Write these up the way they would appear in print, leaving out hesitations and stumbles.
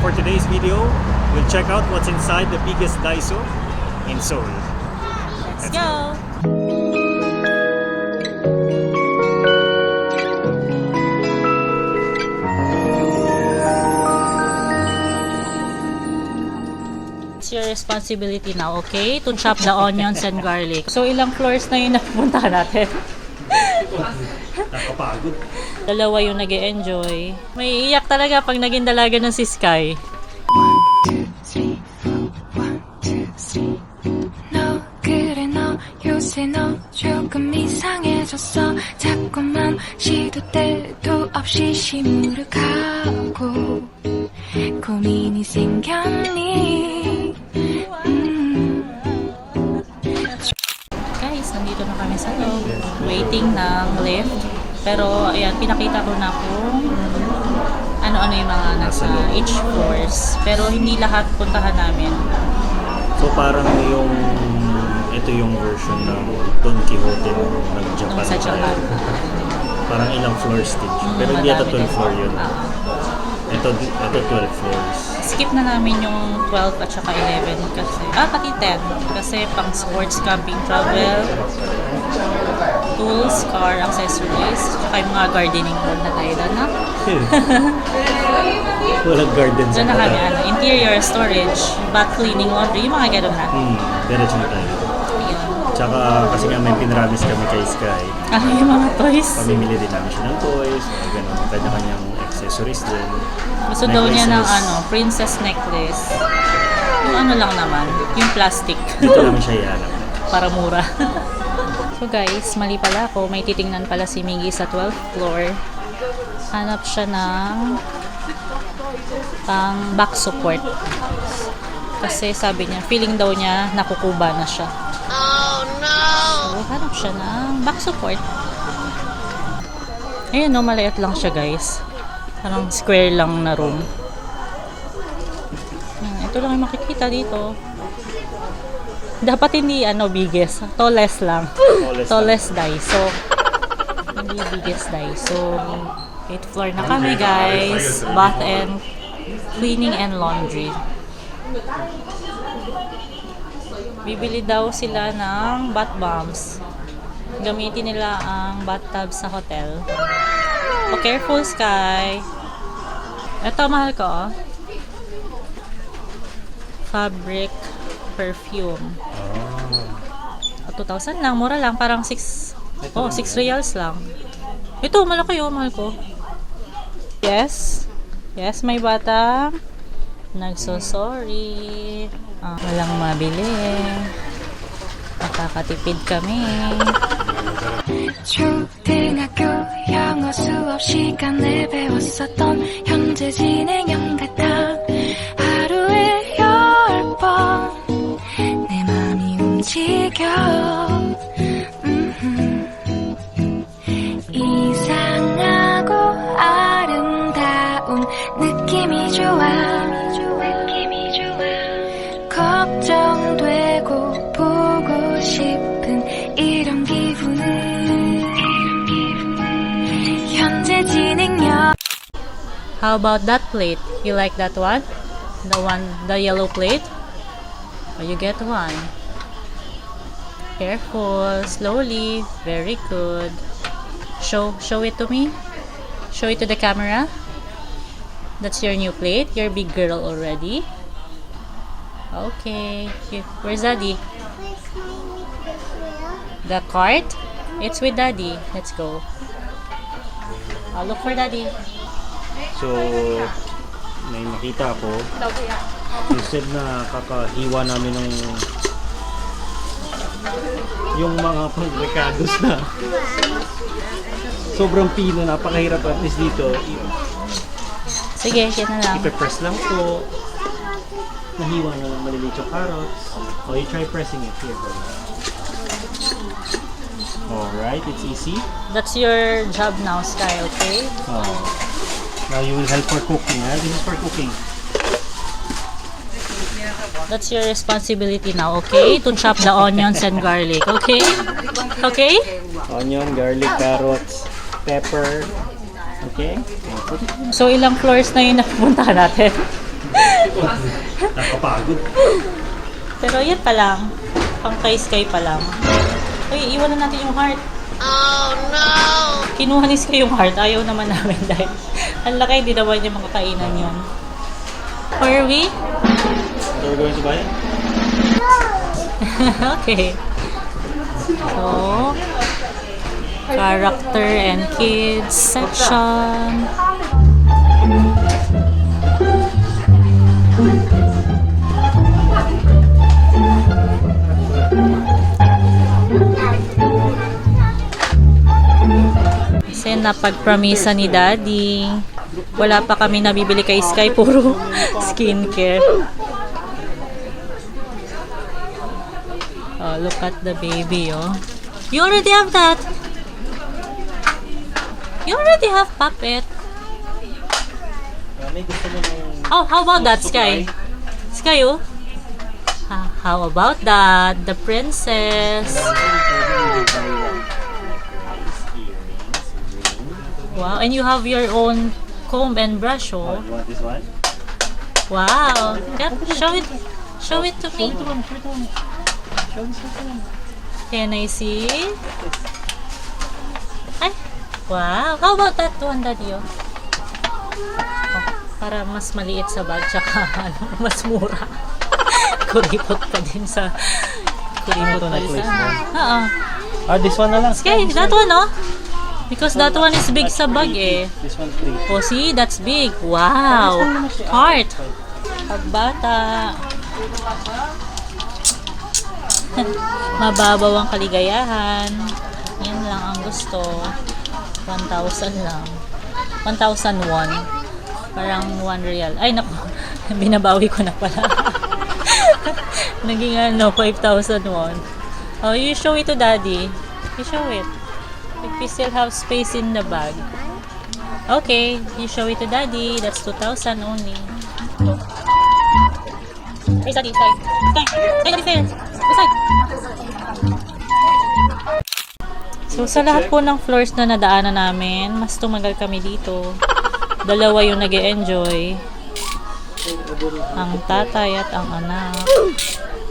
for today's video, we'll check out what's inside the biggest Daiso in Seoul. Let's go! It's your responsibility now, okay? To chop the onions and garlic. So, ilang floors na yung napuntahan natin? Nakapagod. Dalawa yung nag-e-enjoy. May iyak talaga pag naging dalaga ng si Sky. 너 그래 너 요새 너 조금 이상해졌어 자꾸만 시도 때도 없이 시무룩하고 고민이 생겼니 Guys, nandito na kami sa loob. Waiting ng lift. Pero, ayan, pinakita ko na kung ano-ano yung mga nasa each floors. Pero, hindi lahat puntahan namin. So parang ito yung version ng Don Quixote ng Japan. Sa Japan. Parang ilang floors din. Pero hindi ito 12 floor yun. Ito 12 floors. Skip na namin yung 12 at saka 11 kasi, pati 10. Kasi pang sports, camping, travel, tools, car, accessories, saka yung mga gardening board na tayo doon, no? Walang garden sa Doon na kami, interior storage, bath cleaning, laundry, yung mga gano'n na. Diretso na tayo. Ayun. Tsaka kasi nga may pinramis kami kay Sky. Yung mga toys. Pamimili din namin siya ng toys, mga ganun. Kanya-kanyang accessories din. Gusto daw niya ng princess necklace. Yung ano lang naman, yung plastic. Dito namin siya ihanap. Para mura. So guys, mali pala ako. May titingnan pala si Miggy sa 12th floor. Hanap siya ng pang back support. Kasi sabi niya, feeling daw niya nakukuba na siya. Oh no! So, hanap siya ng back support. Ayun no, maliit lang siya guys. Parang square lang na room. Ito lang yung makikita dito. Dapat hindi biggest. Tallest lang. Tallest Daiso. Hindi biggest Daiso. 8th floor na kami guys. Bath and cleaning and laundry. Bibili daw sila ng bath bombs. Gamitin nila ang bathtub sa hotel. Oh, careful, Sky. Ito, mahal ko, fabric perfume. 2,000 lang, mura lang, parang 6 reals lang. Ito, malaki mahal ko. Yes, may bata. Nagso-sorry. Walang mabili. Nakakatipid kami. 초등학교 영어 수업 시간에 배웠었던 현재 진행형 같아 하루에 10번 내 맘이 움직여 이상하고 아름다운 느낌이 좋아 걱정되고 보고 싶은 이런 기분은 현재 진행형. How about that plate? You like that one? The yellow plate? Oh, you get one. Careful, slowly. Very good. Show it to me. Show it to the camera. That's your new plate. You're a big girl already. Okay. Where's Daddy? The cart? It's with Daddy. Let's go. I'll look for Daddy. So, may nakita ako. Instead na kakahiwa namin ng yung mga pang-recados na sobrang pino, napakahirap at least dito. Sige, yan na lang. Ipe-press lang po. Nahiwa na lang maliliit yung carrots. Oh, you try pressing it here. Alright, it's easy. That's your job now, Sky, okay? Oh. Now you will help for cooking. This is for cooking. That's your responsibility now, okay? To chop the onions and garlic, okay? Okay? Onion, garlic, carrots, pepper. Okay? So, ilang floors na yung napuntahan natin? Nakapagod. Pero yan pa lang. Pang kay Sky pa lang. Uy, iwan na natin yung heart. Oh no! Kinuha ni Sky yung heart. Ayaw naman namin dahil ang laki, hindi naman niya makakainan yun. Are we? So we're going to buy it? Okay. So, character and kids section. Kasi napag-promisa ni Daddy. Wala pa kami nabibili kay Sky, puro skincare. Oh, look at the baby, oh. You already have that. You already have puppet. Oh, how about that, Sky? Sky, oh. How about that? The princess. Wow, and you have your own comb and brush, oh. You want this one? Wow. Yep, show it to me. Can I see? Ay, wow. How about that one, Daddy? Oh, para mas maliit sa bag, tsaka mas mura. Kuripot pa din sa... Kuripot pa din sa... Oo. Ah, this one na lang. Okay, that one, oh. Because that one is big sa bag, eh. This one's big. Oh, see? That's big. Wow. Heart. Pagbata. Mababaw ang kaligayahan. Yan lang ang gusto. 1,000 lang. 1,001. Parang 1 real. Ay, naku. Binabawi ko na pala. Naging 5,001. Oh, you show it to Daddy. You show it. If you still have space in the bag. Okay, you show it to Daddy. That's 2,000 only. Hey, Daddy, Sky. Sky, Daddy, fair. Sky. So, sa lahat po ng floors na nadaanan namin, mas tumagal kami dito. Dalawa yung nag-e-enjoy. Ang tatay at ang anak.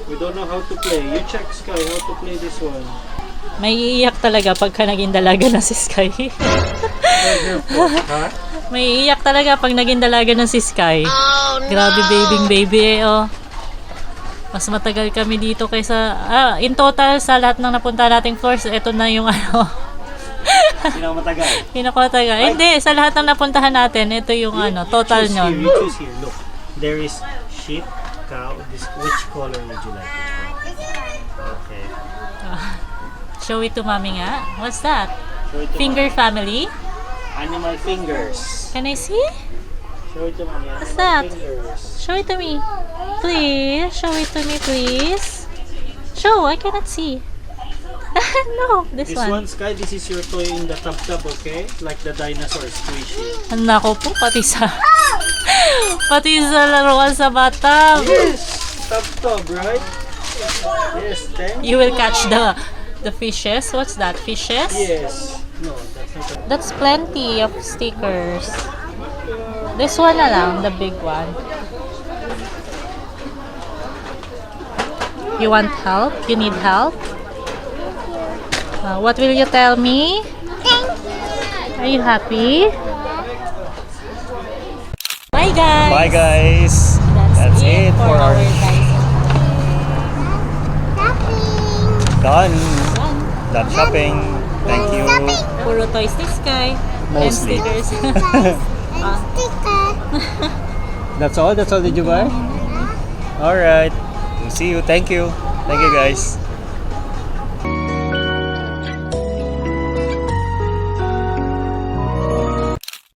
We don't know how to play. You check, Sky, how to play this one. May iiyak talaga pagka naging dalaga na si Sky. May iiyak talaga pag naging dalaga na si Sky. Oh, no! Grabe baby eh, oh. Mas matagal kami dito kaysa... in total, sa lahat ng napunta nating floors, ito na yung Pinakamatagal. Pinakamatagal. Hindi, sa lahat ng napuntahan natin, ito yung total nyo. You choose here. Look, there is sheep, cow. Which color would you like? Okay. Show it to Mommy nga. What's that? Show it to Finger family? Animal fingers. Can I see? Show it to Mommy. What's Animal that? fingers. Show it to me. Please. Show it to me, please. Show. I cannot see. No, this one. Sky, this is your toy in the tub, okay? Like the dinosaur squishy. Nako po, pati sa laruan sa bathtub. Yes! Tub, right? Yes, thank you. You will catch the fishes. What's that? Fishes? Yes. No, that's not a... That's plenty of stickers. This one na lang, the big one. You want help? You need help? What will you tell me? Are you happy? Bye guys! Bye guys! That's it for our Daiso. Done! Done shopping! Thank you! Puro toys this guy. Mostly. And stickers. That's all? That's all did you buy? Alright. See you. Thank you. Thank you guys.